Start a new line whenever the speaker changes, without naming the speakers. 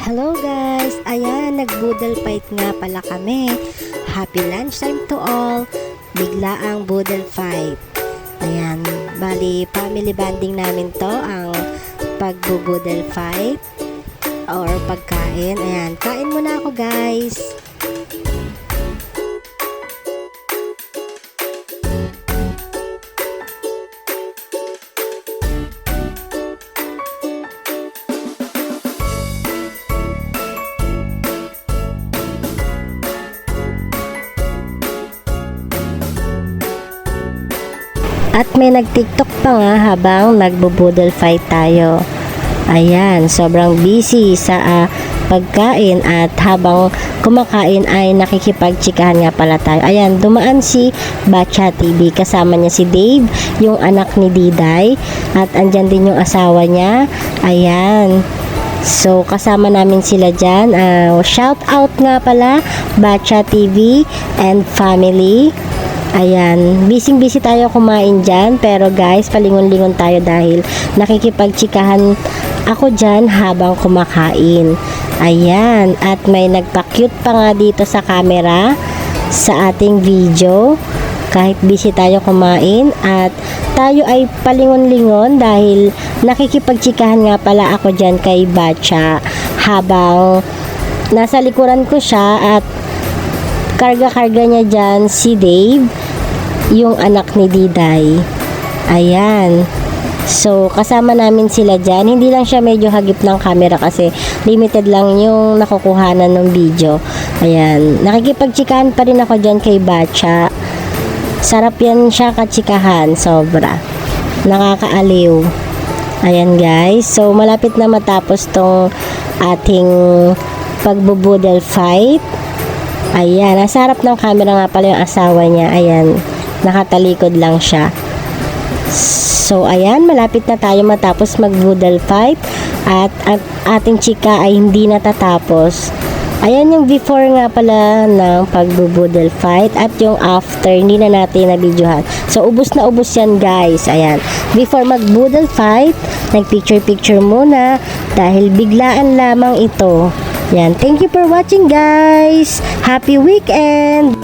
Hello guys! Ayan, nag-boodle fight nga pala kami. Happy lunchtime to all. Bigla ang boodle fight. Ayan, bali family bonding namin to, ang pag-boodle fight or pagkain. Ayan, kain muna ako guys. At may nag-tiktok pa nga habang nagbo-boodle fight tayo. Ayan, sobrang busy sa pagkain at habang kumakain ay nakikipagtsikahan nga pala tayo. Ayan, dumaan si Batcha TV. Kasama niya si Dave, yung anak ni Diday. At andyan din yung asawa niya. Ayan. So, kasama namin sila dyan. Shout out nga pala, Batcha TV and family. Ayan, busy tayo kumain dyan, pero guys, palingon-lingon tayo dahil nakikipagtsikahan ako dyan habang kumakain. Ayan, at may nagpa-cute pa nga dito sa camera sa ating video kahit busy tayo kumain, at tayo ay palingon-lingon dahil nakikipagtsikahan nga pala ako dyan kay Batcha habang nasa likuran ko siya, at karga-karga niya dyan si Dave, yung anak ni Diday. Ayan. So, kasama namin sila dyan. Hindi lang siya medyo hagip ng camera kasi limited lang yung nakukuhanan ng video. Ayan. Nakikipagtsikahan pa rin ako dyan kay Batcha. Sarap yan siya katsikahan. Sobra. Nakakaaliw. Ayan guys. So, malapit na matapos tong ating pagbo-boodle fight. Ayan, nasa harap ng camera nga pala yung asawa niya. Ayan, nakatalikod lang siya. So, ayan, malapit na tayo matapos mag-boodle fight. At ating chika ay hindi natatapos. Ayan yung before nga pala ng pag-boodle fight. At yung after, hindi na natin na-videohan. So, ubos na ubos yan guys. Ayan, before mag-boodle fight, nag-picture-picture muna dahil biglaan lamang ito. Yan. Thank you for watching guys. Happy weekend.